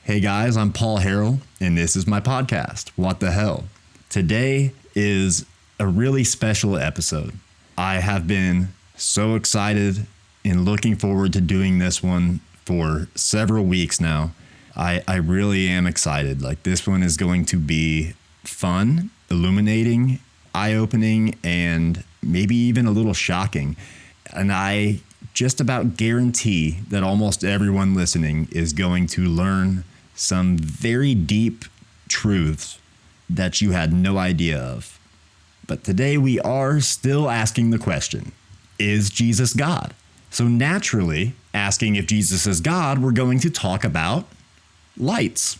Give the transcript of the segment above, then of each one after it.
Hey guys, I'm Paul Harrell, and this is my podcast, What the Hell. Today is a really special episode. I have been so excited and looking forward to doing this one for several weeks now. I really am excited. Like, this one is going to be fun, illuminating, eye-opening, and maybe even a little shocking. And I just about guarantee that almost everyone listening is going to learn some very deep truths that you had no idea of. But today we are still asking the question, is Jesus God? So naturally, asking if Jesus is God, we're going to talk about lights.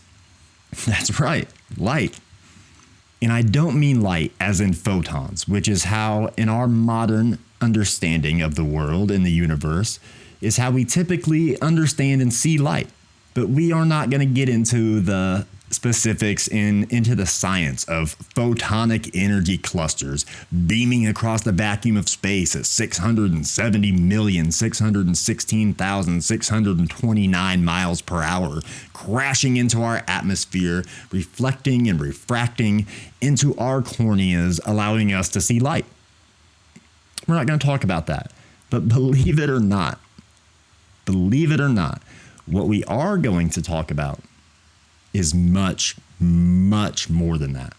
That's right, light. And I don't mean light as in photons, which is how in our modern understanding of the world and the universe is how we typically understand and see light. But we are not going to get into the specifics into the science of photonic energy clusters beaming across the vacuum of space at 670,616,629 miles per hour, crashing into our atmosphere, reflecting and refracting into our corneas, allowing us to see light. We're not going to talk about that. But believe it or not, what we are going to talk about is much, much more than that.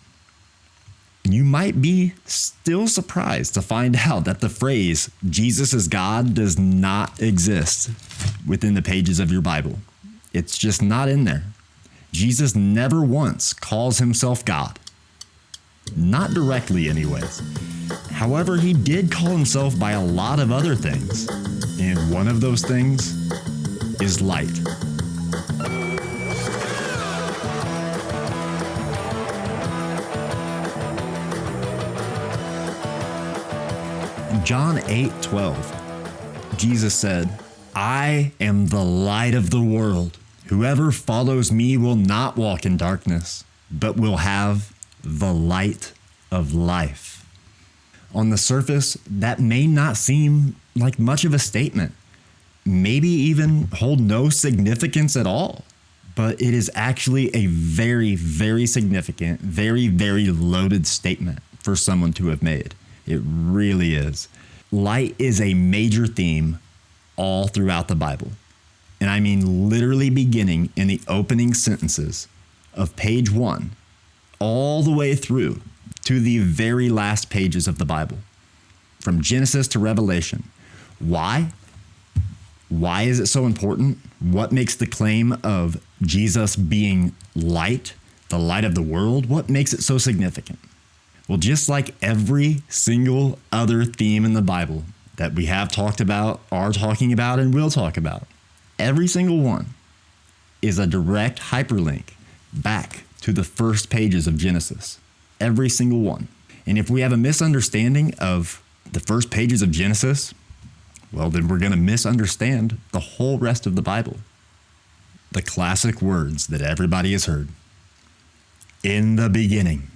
You might be still surprised to find out that the phrase Jesus is God does not exist within the pages of your Bible. It's just not in there. Jesus never once calls himself God. Not directly, anyways. However, he did call himself by a lot of other things. And one of those things is light. In John 8:12, Jesus said, I am the light of the world. Whoever follows me will not walk in darkness, but will have the light of life. On the surface, that may not seem like much of a statement, maybe even hold no significance at all, but it is actually a very, very significant, very, very loaded statement for someone to have made. It really is. Light is a major theme all throughout the Bible. And I mean literally beginning in the opening sentences of page 1 all the way through to the very last pages of the Bible, from Genesis to Revelation. Why? Why is it so important? What makes the claim of Jesus being light, the light of the world, what makes it so significant? Well, just like every single other theme in the Bible that we have talked about, are talking about, and will talk about, every single one is a direct hyperlink back to the first pages of Genesis. Every single one. And if we have a misunderstanding of the first pages of Genesis, well, then we're going to misunderstand the whole rest of the Bible. The classic words that everybody has heard. In the beginning,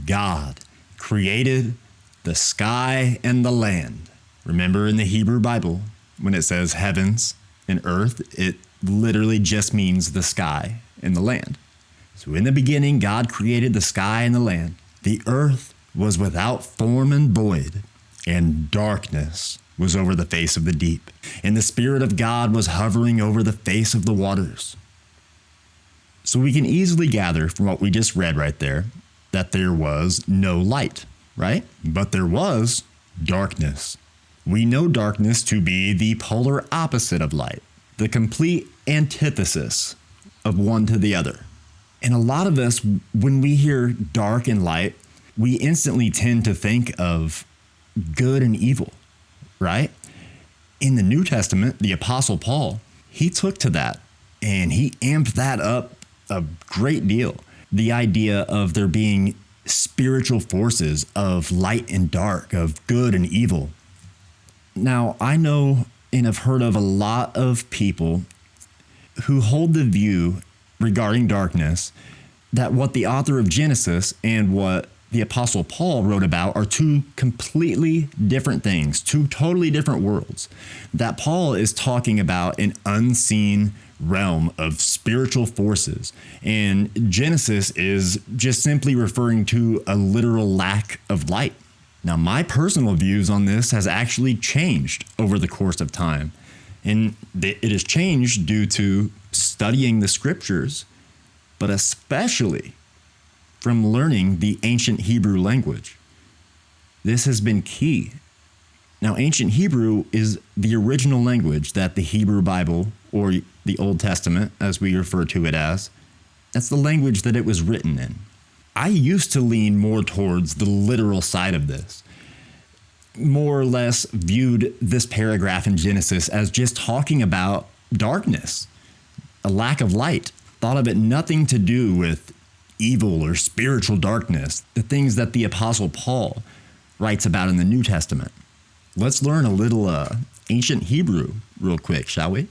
God created the sky and the land. Remember in the Hebrew Bible, when it says heavens and earth, it literally just means the sky and the land. So in the beginning, God created the sky and the land. The earth was without form and void, and darkness was over the face of the deep. And the Spirit of God was hovering over the face of the waters. So we can easily gather from what we just read right there that there was no light, right? But there was darkness. We know darkness to be the polar opposite of light, the complete antithesis of one to the other. And a lot of us, when we hear dark and light, we instantly tend to think of good and evil, right? In the New Testament, the Apostle Paul, he took to that and he amped that up a great deal. The idea of there being spiritual forces of light and dark, of good and evil. Now, I know and have heard of a lot of people who hold the view regarding darkness that what the author of Genesis and what the Apostle Paul wrote about are two completely different things, two totally different worlds. That Paul is talking about an unseen realm of spiritual forces, and Genesis is just simply referring to a literal lack of light. Now, my personal views on this has actually changed over the course of time, and it has changed due to studying the scriptures, but especially from learning the ancient Hebrew language. This has been key. Now, ancient Hebrew is the original language that the Hebrew Bible, or the Old Testament, as we refer to it as, that's the language that it was written in. I used to lean more towards the literal side of this, more or less viewed this paragraph in Genesis as just talking about darkness, a lack of light, thought of it nothing to do with evil or spiritual darkness, the things that the Apostle Paul writes about in the New Testament. Let's learn a little ancient Hebrew real quick, shall we?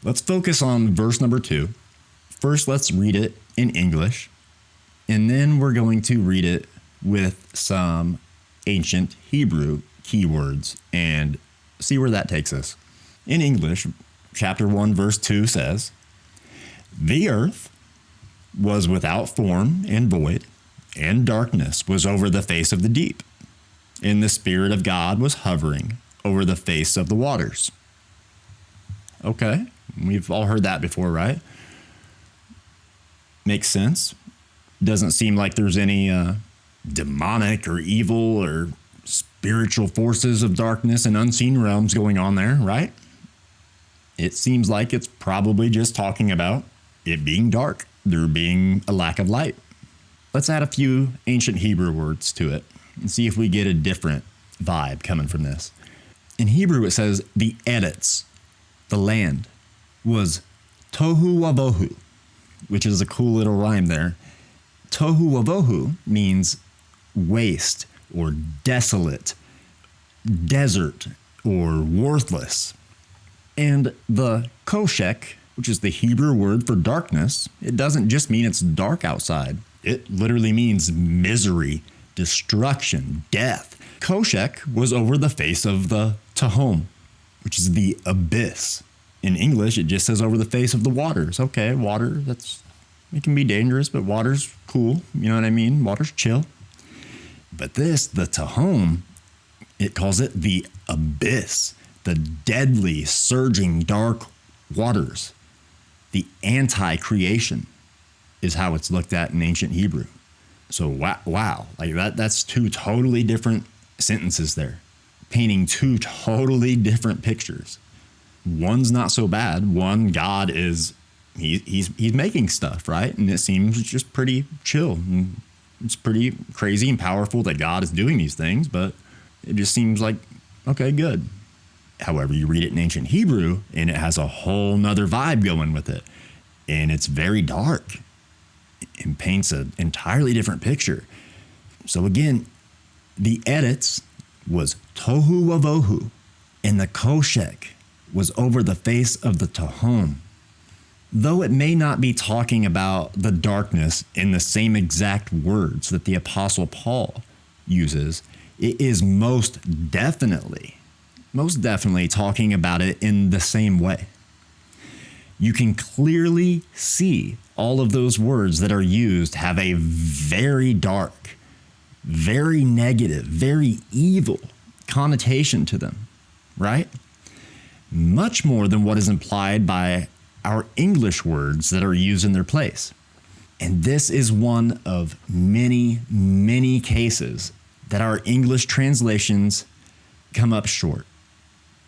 Let's focus on verse number 2. First, let's read it in English, and then we're going to read it with some ancient Hebrew keywords and see where that takes us. In English, chapter 1, verse 2 says, "The earth was without form and void, and darkness was over the face of the deep, and the Spirit of God was hovering over the face of the waters." Okay, we've all heard that before, right? Makes sense. Doesn't seem like there's any demonic or evil or spiritual forces of darkness and unseen realms going on there, right? It seems like it's probably just talking about it being dark, there being a lack of light. Let's add a few ancient Hebrew words to it and see if we get a different vibe coming from this. In Hebrew, it says the Eretz, the land, was tohu wavohu, which is a cool little rhyme there. Tohu wavohu means waste or desolate, desert or worthless. And the koshek, which is the Hebrew word for darkness, it doesn't just mean it's dark outside. It literally means misery, destruction, death. Koshek was over the face of the Tehom, which is the abyss. In English, it just says over the face of the waters. Okay, water, it can be dangerous, but water's cool. You know what I mean? Water's chill. But this, the Tehom, it calls it the abyss, the deadly, surging, dark waters. The anti-creation is how it's looked at in ancient Hebrew. So wow, like that's two totally different sentences there, painting two totally different pictures. One's not so bad. One, God is he's making stuff, right? And it seems just pretty chill. And it's pretty crazy and powerful that God is doing these things, but it just seems like, okay, good. However, you read it in ancient Hebrew and it has a whole nother vibe going with it. And it's very dark and paints an entirely different picture. So again, the Eretz was tohu wavohu, and the koshek was over the face of the Tehom. Though it may not be talking about the darkness in the same exact words that the Apostle Paul uses, it is most definitely talking about it in the same way. You can clearly see all of those words that are used have a very dark, very negative, very evil connotation to them, right? Much more than what is implied by our English words that are used in their place. And this is one of many, many cases that our English translations come up short.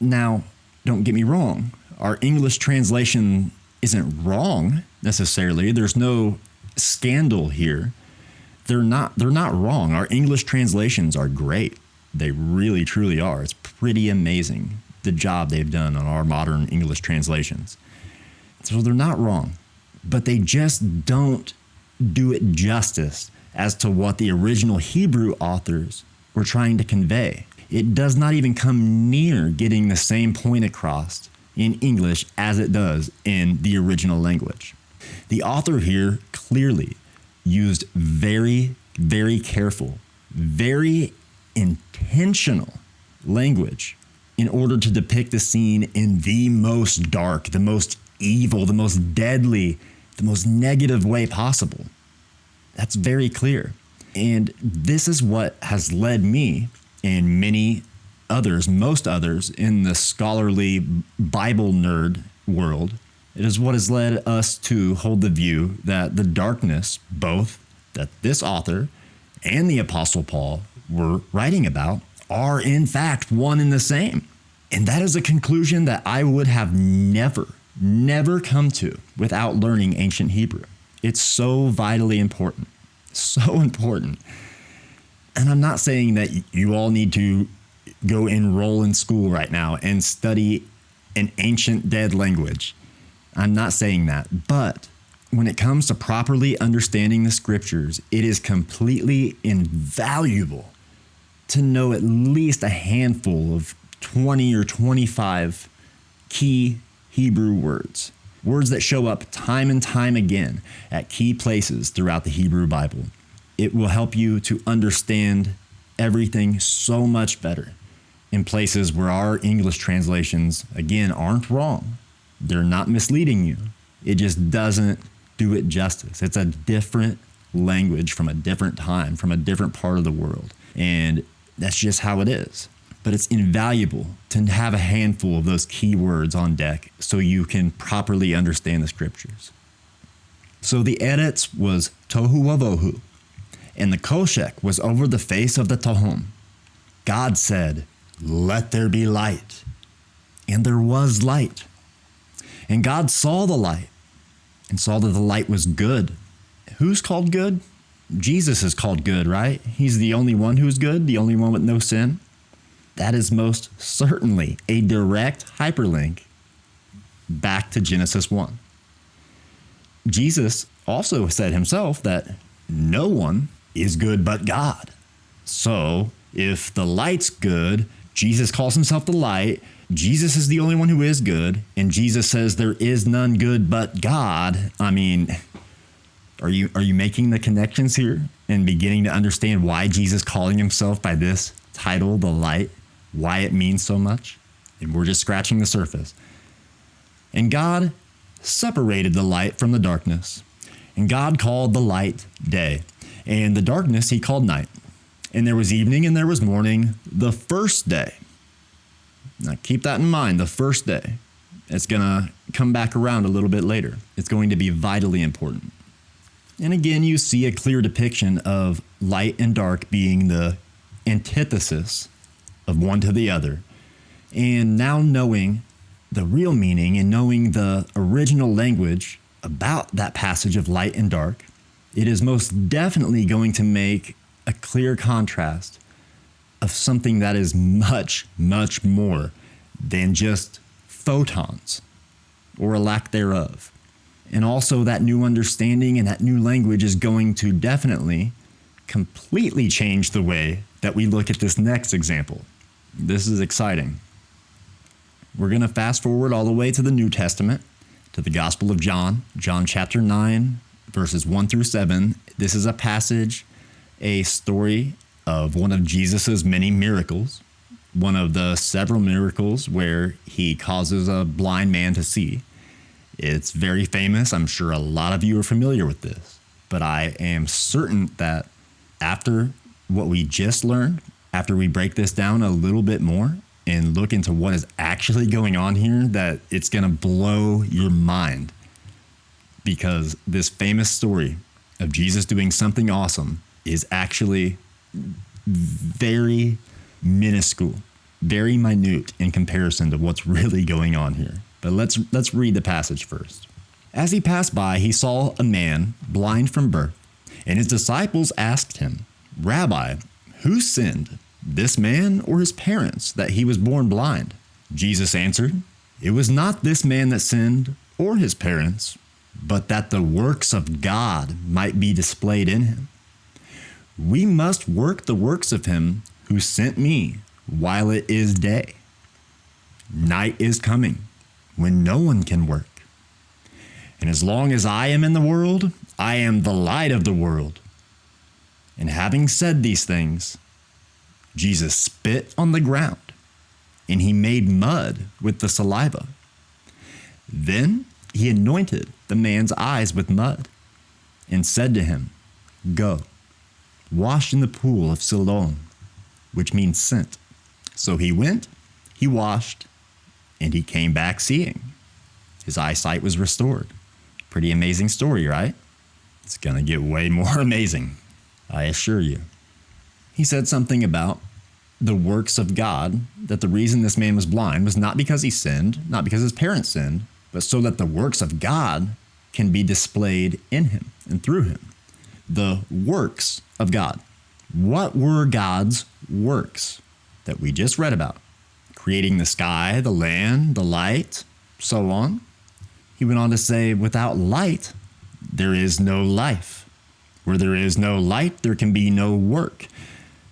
Now, don't get me wrong. Our English translation isn't wrong necessarily. There's no scandal here. They're not wrong. Our English translations are great. They really, truly are. It's pretty amazing the job they've done on our modern English translations. So they're not wrong, but they just don't do it justice as to what the original Hebrew authors were trying to convey. It does not even come near getting the same point across in English as it does in the original language. The author here clearly used very very careful, very intentional language in order to depict the scene in the most dark, the most evil, the most deadly, the most negative way possible. That's very clear. And this is what has led me and many others, most others in the scholarly Bible nerd world. It is what has led us to hold the view that the darkness, both that this author and the Apostle Paul were writing about, are in fact one and the same. And that is a conclusion that I would have never come to without learning ancient Hebrew. It's so vitally important, so important. And I'm not saying that you all need to go enroll in school right now and study an ancient dead language. I'm not saying that. But when it comes to properly understanding the scriptures, it is completely invaluable to know at least a handful of 20 or 25 key Hebrew words that show up time and time again at key places throughout the Hebrew Bible. It will help you to understand everything so much better in places where our English translations, again, aren't wrong. They're not misleading you. It just doesn't do it justice. It's a different language from a different time, from a different part of the world. And that's just how it is. But it's invaluable to have a handful of those key words on deck so you can properly understand the scriptures. So the eretz was tohu wavohu, and the koshek was over the face of the Tehom. God said, "Let there be light." And there was light. And God saw the light and saw that the light was good. Who's called good? Jesus is called good, right? He's the only one who's good, the only one with no sin. That is most certainly a direct hyperlink back to Genesis 1. Jesus also said himself that no one is good but God. So if the light's good, Jesus calls himself the light, Jesus is the only one who is good, and Jesus says there is none good but God. I mean, are you making the connections here and beginning to understand why Jesus calling himself by this title, the light, why it means so much? And we're just scratching the surface. And God separated the light from the darkness. And God called the light day, and the darkness he called night. And there was evening and there was morning, the first day. Now keep that in mind, the first day. It's going to come back around a little bit later. It's going to be vitally important. And again, you see a clear depiction of light and dark being the antithesis of one to the other. And now knowing the real meaning and knowing the original language about that passage of light and dark, it is most definitely going to make a clear contrast of something that is much, much more than just photons or a lack thereof. And also that new understanding and that new language is going to definitely completely change the way that we look at this next example. This is exciting. We're going to fast forward all the way to the New Testament, to the Gospel of John, John chapter 9, verses 1 through 7. This is a passage, a story of one of Jesus's many miracles, one of the several miracles where he causes a blind man to see. It's very famous. I'm sure a lot of you are familiar with this, but I am certain that after what we just learned, after we break this down a little bit more and look into what is actually going on here, that it's going to blow your mind, because this famous story of Jesus doing something awesome is actually very minuscule, very minute in comparison to what's really going on here. But let's read the passage first. As he passed by, he saw a man blind from birth, and his disciples asked him, "Rabbi, who sinned, this man or his parents, that he was born blind?" Jesus answered, "It was not this man that sinned or his parents, but that the works of God might be displayed in him. We must work the works of him who sent me while it is day. Night is coming when no one can work. And as long as I am in the world, I am the light of the world. And having said these things, Jesus spit on the ground, and he made mud with the saliva. Then he anointed the man's eyes with mud and said to him, "Go, wash in the pool of Siloam," which means sent. So he went, he washed, and he came back seeing. His eyesight was restored. Pretty amazing story, right? It's going to get way more amazing, I assure you. He said something about the works of God, that the reason this man was blind was not because he sinned, not because his parents sinned, but so that the works of God can be displayed in him and through him. The works of God. What were God's works that we just read about? Creating the sky, the land, the light, so on. He went on to say, without light, there is no life. Where there is no light, there can be no work.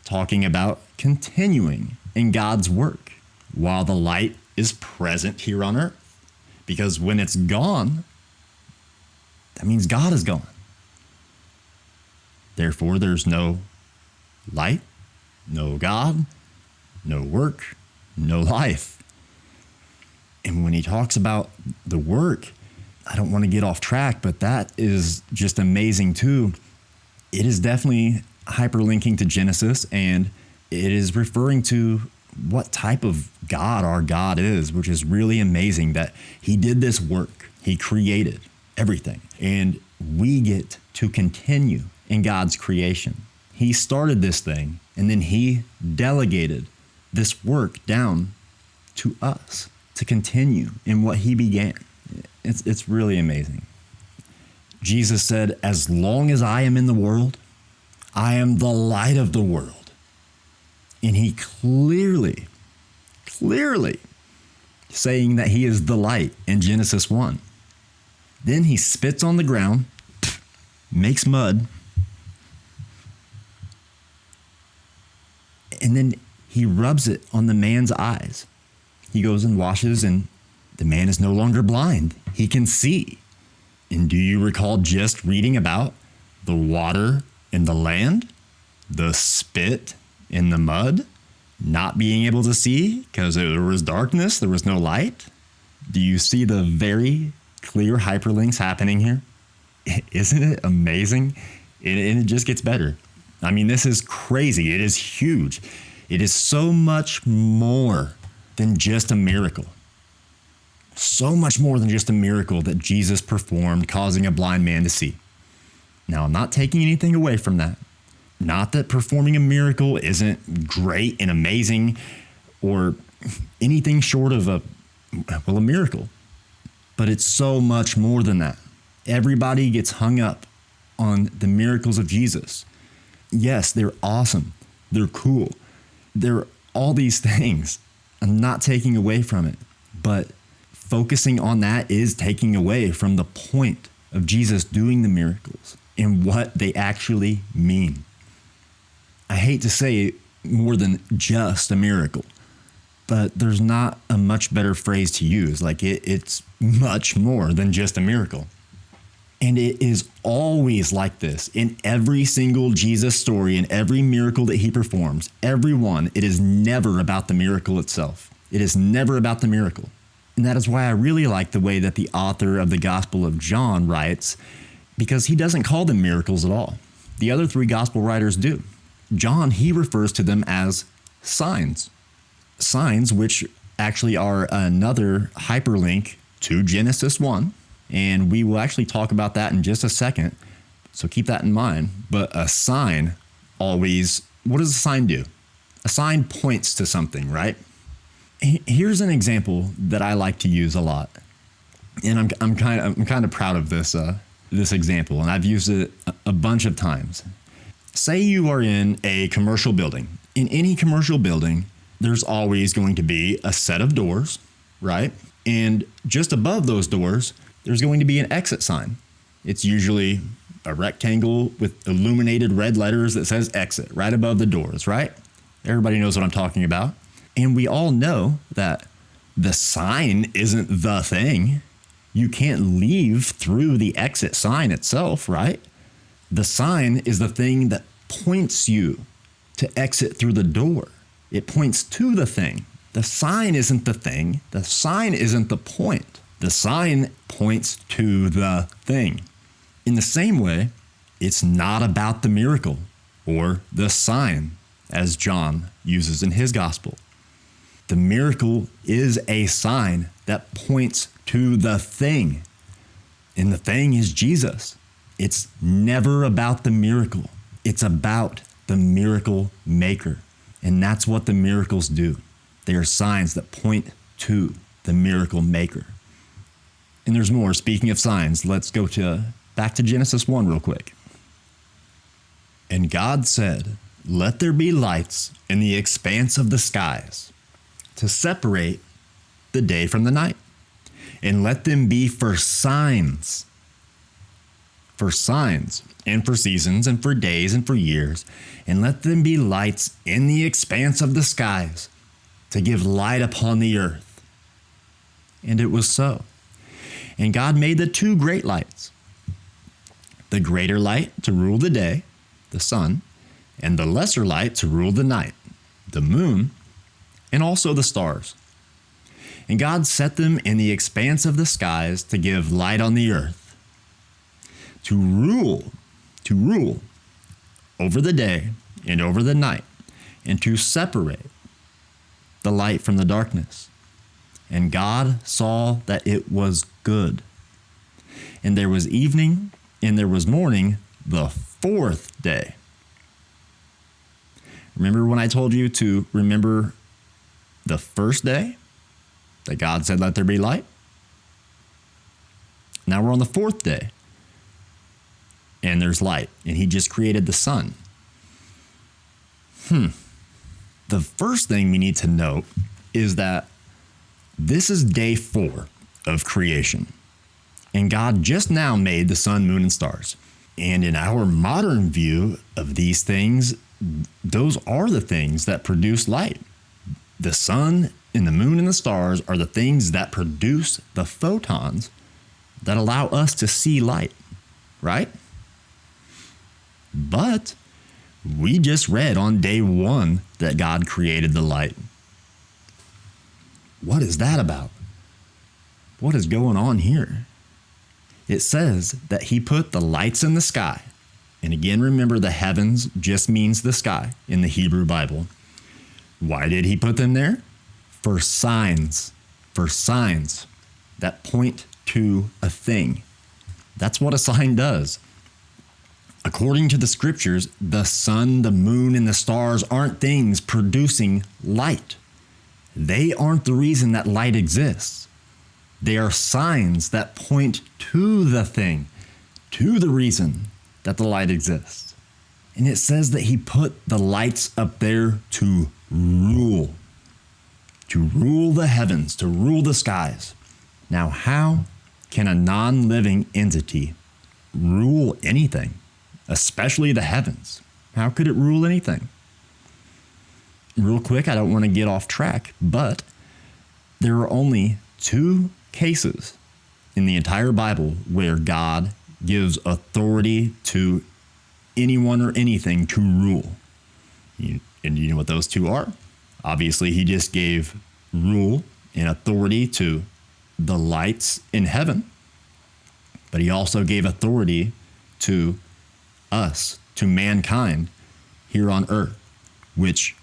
Talking about continuing in God's work while the light is present here on earth. Because when it's gone, that means God is gone. Therefore, there's no light, no God, no work, no life. And when he talks about the work, I don't want to get off track, but that is just amazing too. It is definitely hyperlinking to Genesis, and it is referring to what type of God our God is, which is really amazing that he did this work. He created everything, and we get to continue in God's creation. He started this thing, and then he delegated this work down to us to continue in what he began. It's really amazing. Jesus said, as long as I am in the world, I am the light of the world. And he clearly saying that he is the light in Genesis 1. Then he spits on the ground, makes mud, and then he rubs it on the man's eyes. He goes and washes, and the man is no longer blind. He can see. And do you recall just reading about the water in the land, the spit in the mud, not being able to see because there was darkness, there was no light? Do you see the very clear hyperlinks happening here? Isn't it amazing? And it just gets better. I mean, this is crazy. It is huge. It is so much more than just a miracle. So much more than just a miracle that Jesus performed, causing a blind man to see. Now, I'm not taking anything away from that. Not that performing a miracle isn't great and amazing or anything short of a miracle. But it's so much more than that. Everybody gets hung up on the miracles of Jesus. Yes, they're awesome. They're cool. They're all these things. I'm not taking away from it. But focusing on that is taking away from the point of Jesus doing the miracles and what they actually mean. I hate to say more than just a miracle, but there's not a much better phrase to use. Like it's much more than just a miracle. And it is always like this in every single Jesus story and every miracle that he performs. Every one, it is never about the miracle itself. It is never about the miracle. And that is why I really like the way that the author of the Gospel of John writes, because he doesn't call them miracles at all. The other three gospel writers do. John, he refers to them as signs. Signs, which actually are another hyperlink to Genesis 1. And we will actually talk about that in just a second. So keep that in mind. But a sign always, what does a sign do? A sign points to something, right? Here's an example that I like to use a lot. And I'm kind of proud of this example, and I've used it a bunch of times. Say you are in a commercial building. In any commercial building, there's always going to be a set of doors, right? And just above those doors, there's going to be an exit sign. It's usually a rectangle with illuminated red letters that says exit right above the doors, right? Everybody knows what I'm talking about. And we all know that the sign isn't the thing. You can't leave through the exit sign itself, right? The sign is the thing that points you to exit through the door. It points to the thing. The sign isn't the thing. The sign isn't the point. The sign points to the thing. In the same way, it's not about the miracle or the sign, as John uses in his gospel. The miracle is a sign that points to the thing. And the thing is Jesus. It's never about the miracle. It's about the miracle maker. And that's what the miracles do. They are signs that point to the miracle maker. And there's more. Speaking of signs, let's go back to Genesis 1 real quick. And God said, "Let there be lights in the expanse of the skies to separate the day from the night, and let them be for signs, and for seasons, and for days, and for years, and let them be lights in the expanse of the skies to give light upon the earth." And it was so. And God made the two great lights, the greater light to rule the day, the sun, and the lesser light to rule the night, the moon, and also the stars. And God set them in the expanse of the skies to give light on the earth, to rule over the day and over the night, and to separate the light from the darkness. And God saw that it was good. And there was evening and there was morning the fourth day. Remember when I told you to remember the first day that God said, "Let there be light"? Now we're on the fourth day. And there's light. And he just created the sun. The first thing we need to note is that this is day 4 of creation. And God just now made the sun, moon, and stars. And in our modern view of these things, those are the things that produce light. The sun and the moon and the stars are the things that produce the photons that allow us to see light, right? But we just read on day 1 that God created the light. What is that about? What is going on here? It says that he put the lights in the sky. And again, remember, the heavens just means the sky in the Hebrew Bible. Why did he put them there? For signs that point to a thing. That's what a sign does. According to the scriptures, the sun, the moon, and the stars aren't things producing light. They aren't the reason that light exists. They are signs that point to the thing, to the reason that the light exists. And it says that he put the lights up there to rule the heavens, to rule the skies. Now, how can a non-living entity rule anything, especially the heavens? How could it rule anything? Real quick, I don't want to get off track, but there are only 2 cases in the entire Bible where God gives authority to anyone or anything to rule. And you know what those 2 are? Obviously, he just gave rule and authority to the lights in heaven, but he also gave authority to us, to mankind here on earth, which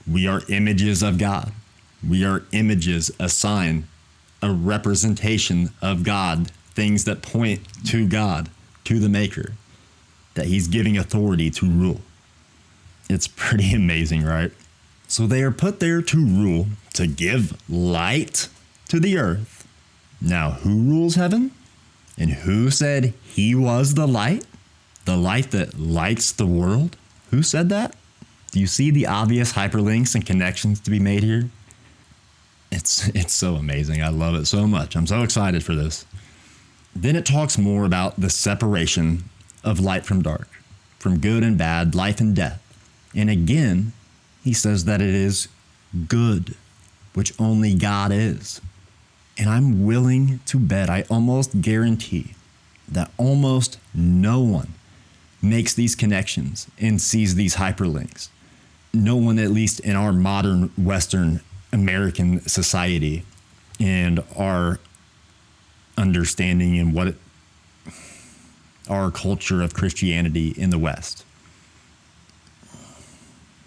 we are images of God. We are images, a sign, a representation of God, things that point to God, to the Maker, that he's giving authority to rule. It's pretty amazing, right? So they are put there to rule, to give light to the earth. Now, who rules heaven? And who said he was the light? The light that lights the world? Who said that? Do you see the obvious hyperlinks and connections to be made here? It's so amazing. I love it so much. I'm so excited for this. Then it talks more about the separation of light from dark, from good and bad, life and death. And again, he says that it is good, which only God is. And I'm willing to bet, I almost guarantee that almost no one makes these connections and sees these hyperlinks. No one, at least in our modern Western American society and our understanding and our culture of Christianity in the West.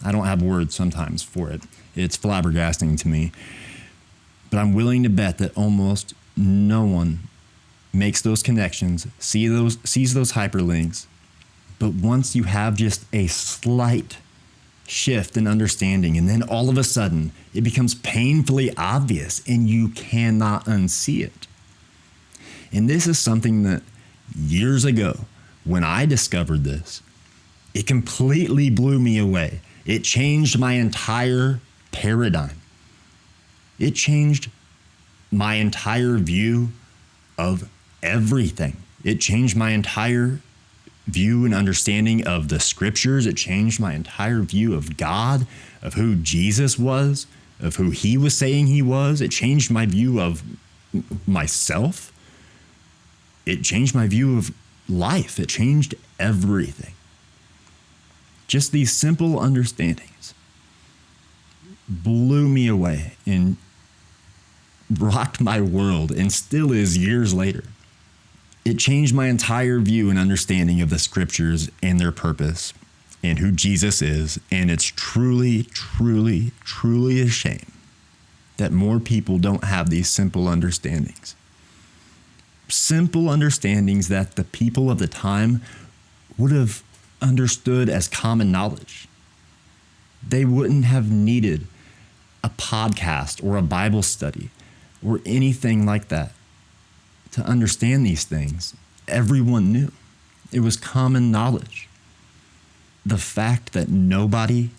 I don't have words sometimes for it. It's flabbergasting to me. But I'm willing to bet that almost no one makes those connections, sees those hyperlinks. But once you have just a slight shift in understanding, and then all of a sudden it becomes painfully obvious and you cannot unsee it. And this is something that years ago, when I discovered this, it completely blew me away. It changed my entire paradigm. It changed my entire view of everything. It changed my entire view and understanding of the scriptures. It changed my entire view of God, of who Jesus was, of who he was saying he was. It changed my view of myself. It changed my view of life. It changed everything. Just these simple understandings blew me away and rocked my world, and still is years later. It changed my entire view and understanding of the scriptures and their purpose and who Jesus is. And it's truly, truly, truly a shame that more people don't have these simple understandings. Simple understandings that the people of the time would have understood as common knowledge. They wouldn't have needed a podcast or a Bible study or anything like that to understand these things. Everyone knew. It was common knowledge. The fact that nobody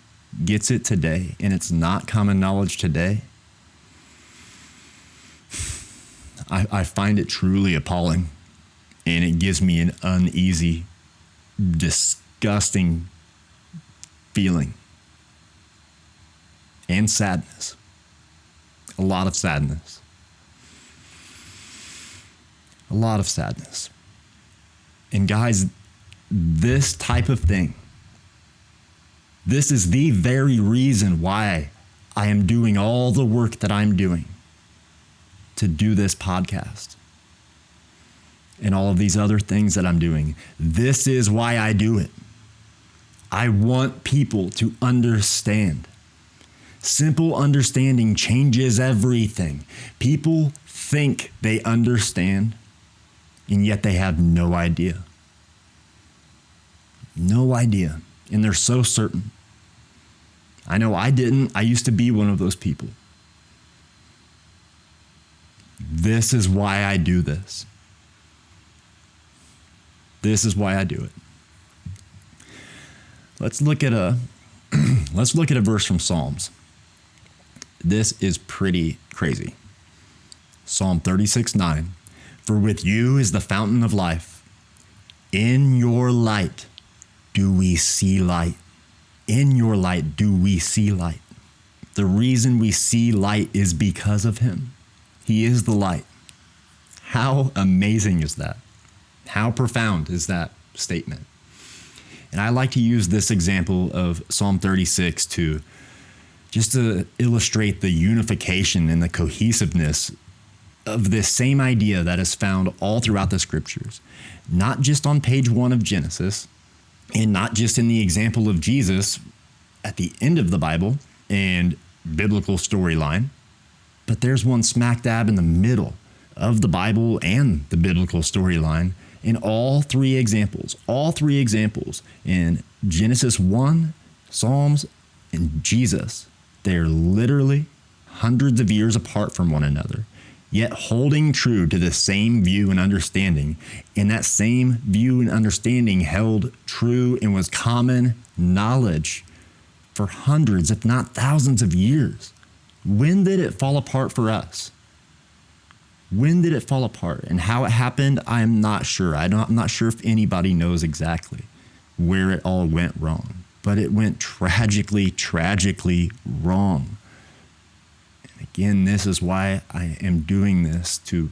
gets it today and it's not common knowledge today, I find it truly appalling, and it gives me an uneasy, disgusting feeling and sadness. A lot of sadness. A lot of sadness. And guys, this type of thing, this is the very reason why I am doing all the work that I'm doing to do this podcast and all of these other things that I'm doing. This is why I do it. I want people to understand. Simple understanding changes everything. People think they understand, and yet they have no idea. No idea. And they're so certain. I know I didn't. I used to be one of those people. This is why I do this. This is why I do it. Let's look at a verse from Psalms. This is pretty crazy. Psalm 36:9. For with you is the fountain of life. In your light do we see light. In your light do we see light. The reason we see light is because of him. He is the light. How amazing is that? How profound is that statement? And I like to use this example of Psalm 36 to illustrate the unification and the cohesiveness of this same idea that is found all throughout the scriptures, not just on page 1 of Genesis, and not just in the example of Jesus at the end of the Bible and biblical storyline, but there's one smack dab in the middle of the Bible and the biblical storyline in all three examples in Genesis 1, Psalms, and Jesus. They're literally hundreds of years apart from one another, yet holding true to the same view and understanding. And that same view and understanding held true and was common knowledge for hundreds, if not thousands of years. When did it fall apart for us? When did it fall apart? And how it happened, I'm not sure. I'm not sure if anybody knows exactly where it all went wrong. But it went tragically, tragically wrong. And again, this is why I am doing this, to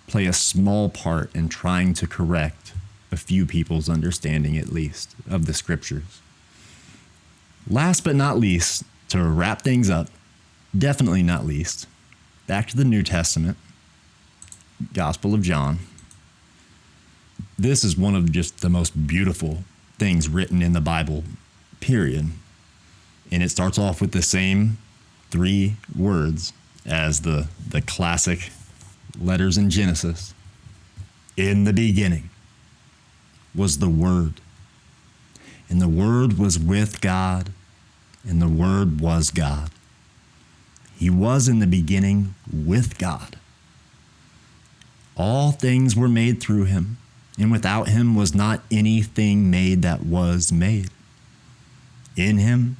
play a small part in trying to correct a few people's understanding, at least, of the scriptures. Last but not least, to wrap things up, definitely not least, back to the New Testament, Gospel of John. This is one of just the most beautiful things written in the Bible, period. And it starts off with the same 3 words as the classic letters in Genesis. In the beginning was the Word, and the Word was with God, and the Word was God. He was in the beginning with God. All things were made through him, and without him was not anything made that was made. In him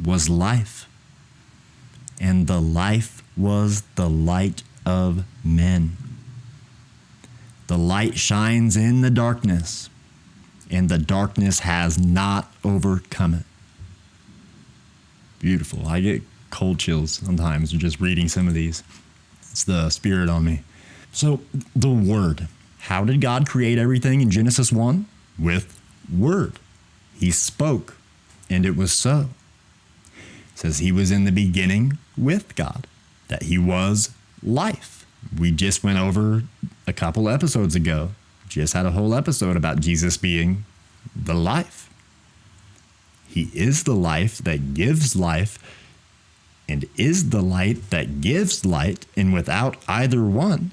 was life, and the life was the light of men. The light shines in the darkness, and the darkness has not overcome it. Beautiful. I get cold chills sometimes just reading some of these. It's the Spirit on me. So the Word. How did God create everything in Genesis 1? With Word. He spoke, and it was so. It says he was in the beginning with God, that he was life. We just went over a couple episodes ago, just had a whole episode about Jesus being the life. He is the life that gives life, and is the light that gives light, and without either one,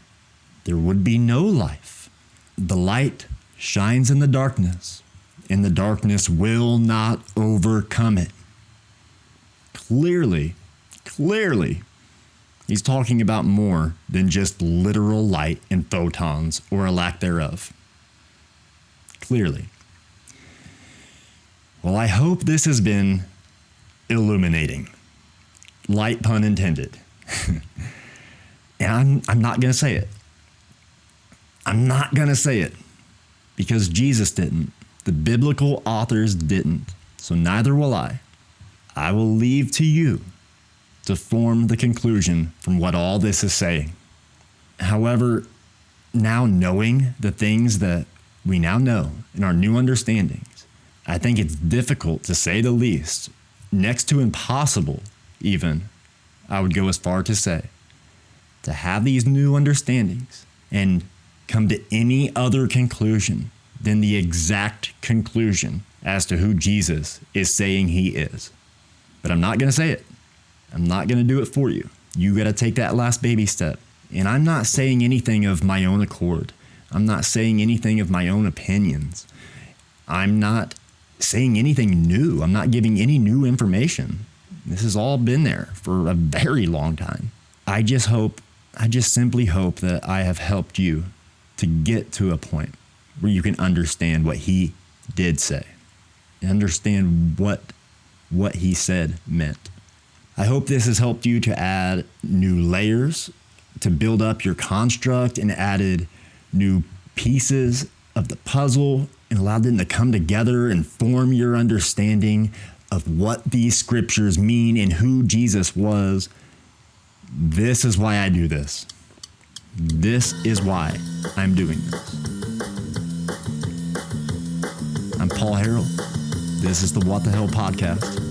there would be no life. The light shines in the darkness, and the darkness will not overcome it. Clearly, he's talking about more than just literal light and photons, or a lack thereof. Clearly. Well, I hope this has been illuminating. Light pun intended. And I'm not going to say it. I'm not going to say it because Jesus didn't. The biblical authors didn't. So neither will I. I will leave to you to form the conclusion from what all this is saying. However, now knowing the things that we now know in our new understandings, I think it's difficult, to say the least, next to impossible even, I would go as far to say, to have these new understandings and come to any other conclusion than the exact conclusion as to who Jesus is saying he is. But I'm not going to say it. I'm not going to do it for you. You got to take that last baby step. And I'm not saying anything of my own accord. I'm not saying anything of my own opinions. I'm not saying anything new. I'm not giving any new information. This has all been there for a very long time. I just simply hope that I have helped you to get to a point where you can understand what he did say, and understand what he said meant. I hope this has helped you to add new layers, to build up your construct, and added new pieces of the puzzle and allowed them to come together and form your understanding of what these scriptures mean and who Jesus was. This is why I do this. This is why I'm doing this. I'm Paul Harrell. This is the What the Hell podcast.